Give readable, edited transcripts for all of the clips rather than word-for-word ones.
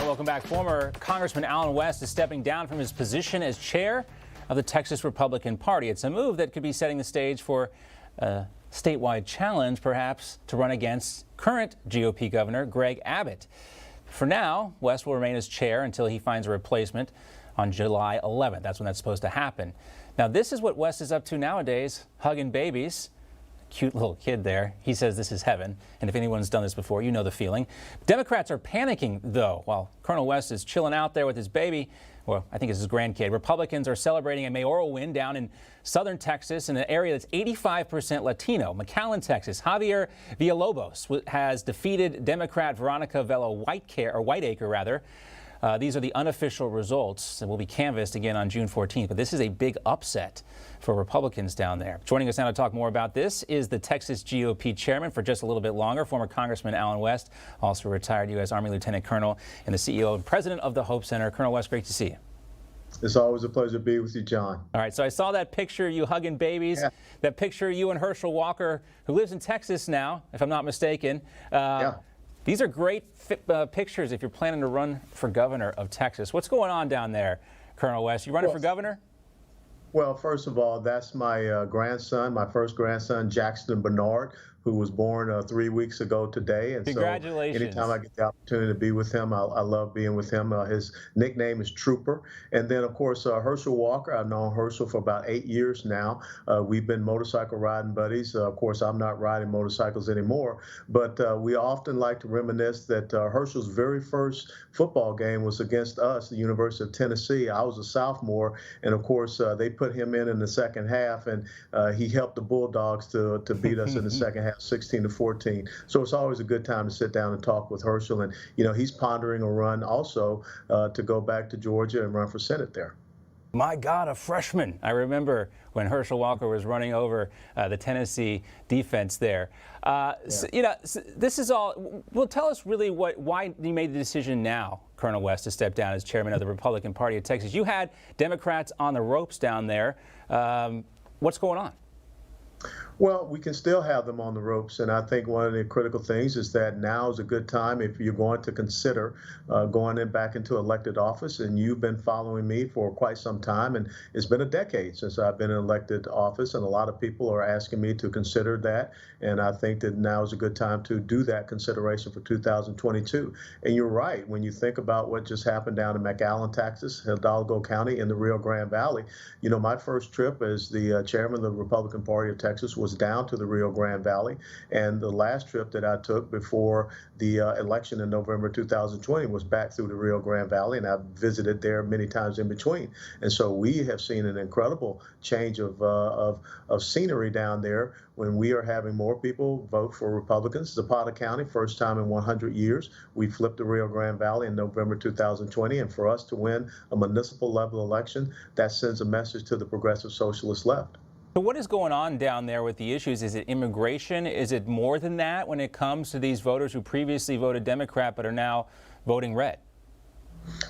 right, welcome back. Former Congressman Allen West is stepping down from his position as chair of the Texas Republican Party. It's a move that could be setting the stage for a statewide challenge, perhaps, to run against current GOP Governor Greg Abbott. For now, West will remain as chair until he finds a replacement on July 11th. That's when that's supposed to happen. Now, this is what West is up to nowadays, hugging babies. Cute little kid there. He says this is heaven, and if anyone's done this before, you know the feeling. Democrats are panicking, though, while Colonel West is chilling out there with his baby. Well, I think it's his grandkid. Republicans are celebrating a mayoral win down in southern Texas in an area that's 85% Latino. McAllen, Texas. Javier Villalobos has defeated Democrat Veronica Vela Whiteacre. These are the unofficial results that will be canvassed again on June 14th. But this is a big upset for Republicans down there. Joining us now to talk more about this is the Texas GOP chairman for just a little bit longer, former Congressman Allen West, also retired U.S. Army Lieutenant Colonel and the CEO and president of the Hope Center. Colonel West, great to see you. It's always a pleasure to be with you, John. All right, so I saw that picture of you hugging babies, that picture of you and Herschel Walker, who lives in Texas now, if I'm not mistaken. These are great pictures if you're planning to run for governor of Texas. What's going on down there, Colonel West? You running for governor? Well, first of all, that's my grandson, my first grandson, Jackson Bernard, who was born 3 weeks ago today. And congratulations. So anytime I get the opportunity to be with him, I love being with him. His nickname is Trooper. And then, of course, Herschel Walker. I've known Herschel for about 8 years now. We've been motorcycle riding buddies. Of course, I'm not riding motorcycles anymore, but we often like to reminisce that Herschel's very first football game was against us, the University of Tennessee. I was a sophomore, and of course, they put him in the second half, and he helped the Bulldogs to beat us in the second half. 16-14. So it's always a good time to sit down and talk with Herschel. And, you know, he's pondering a run also to go back to Georgia and run for Senate there. My God, a freshman. I remember when Herschel Walker was running over the Tennessee defense there. So, you know, this is all. Well, tell us really why you made the decision now, Colonel West, to step down as chairman of the Republican Party of Texas. You had Democrats on the ropes down there. What's going on? Well, we can still have them on the ropes, and I think one of the critical things is that now is a good time if you're going to consider going back into elected office, and you've been following me for quite some time, and it's been a decade since I've been in elected office, and a lot of people are asking me to consider that, and I think that now is a good time to do that consideration for 2022. And you're right, when you think about what just happened down in McAllen, Texas, Hidalgo County in the Rio Grande Valley, you know, my first trip as the chairman of the Republican Party of Texas was down to the Rio Grande Valley, and the last trip that I took before the election in November 2020 was back through the Rio Grande Valley, and I've visited there many times in between. And so we have seen an incredible change of scenery down there when we are having more people vote for Republicans. Zapata County, first time in 100 years, we flipped the Rio Grande Valley in November 2020, and for us to win a municipal level election, that sends a message to the progressive socialist left. So what is going on down there with the issues? Is it immigration? Is it more than that when it comes to these voters who previously voted Democrat but are now voting red?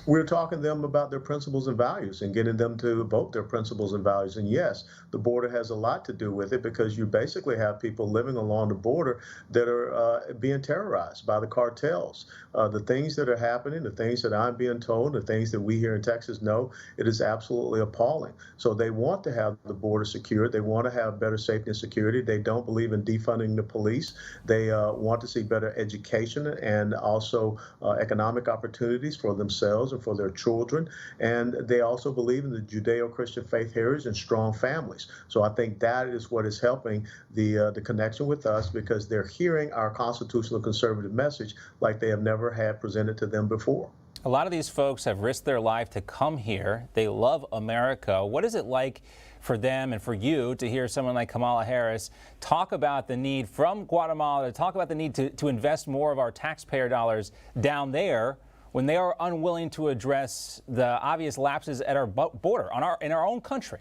We're talking to them about their principles and values and getting them to vote their principles and values. And yes, the border has a lot to do with it, because you basically have people living along the border that are being terrorized by the cartels. The things that are happening, the things that I'm being told, the things that we here in Texas know, it is absolutely appalling. So they want to have the border secured. They want to have better safety and security. They don't believe in defunding the police. They want to see better education and also economic opportunities for themselves and for their children. And they also believe in the Judeo-Christian faith heritage and strong families. So I think that is what is helping the connection with us, because they're hearing our constitutional conservative message like they have never had presented to them before. A lot of these folks have risked their life to come here. They love America. What is it like for them and for you to hear someone like Kamala Harris talk about the need from Guatemala, to talk about the need to invest more of our taxpayer dollars down there, when they are unwilling to address the obvious lapses at our border, in our own country?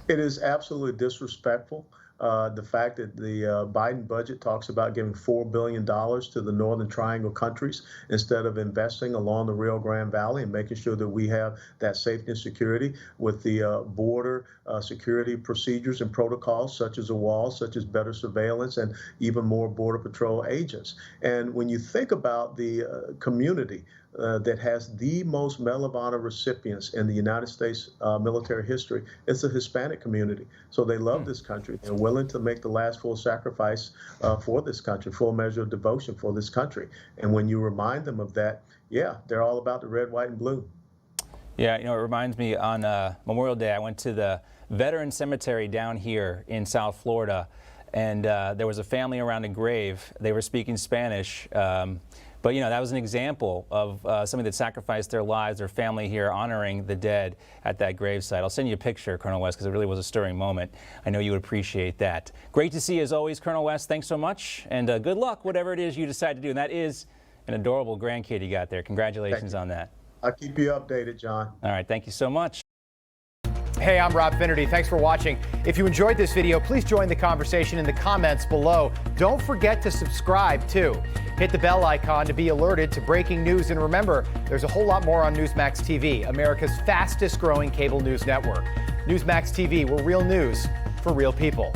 It is absolutely disrespectful. The fact that the Biden budget talks about giving $4 billion to the Northern Triangle countries instead of investing along the Rio Grande Valley and making sure that we have that safety and security with the border security procedures and protocols, such as a wall, such as better surveillance, and even more Border Patrol agents. And when you think about the community that has the most Medal of Honor recipients in the United States military history. It's the Hispanic community. So they love this country. They're willing to make the last full sacrifice for this country, full measure of devotion for this country. And when you remind them of that, yeah, they're all about the red, white, and blue. Yeah, it reminds me on Memorial Day, I went to the Veteran Cemetery down here in South Florida, and there was a family around a grave. They were speaking Spanish, but that was an example of somebody that sacrificed their lives, their family here, honoring the dead at that gravesite. I'll send you a picture, Colonel West, because it really was a stirring moment. I know you would appreciate that. Great to see you as always, Colonel West. Thanks so much, and good luck, whatever it is you decide to do. And that is an adorable grandkid you got there. Congratulations on that. I'll keep you updated, John. All right, thank you so much. Hey, I'm Rob Finnerty. Thanks for watching. If you enjoyed this video, please join the conversation in the comments below. Don't forget to subscribe, too. Hit the bell icon to be alerted to breaking news. And remember, there's a whole lot more on Newsmax TV, America's fastest growing cable news network. Newsmax TV, we're real news for real people.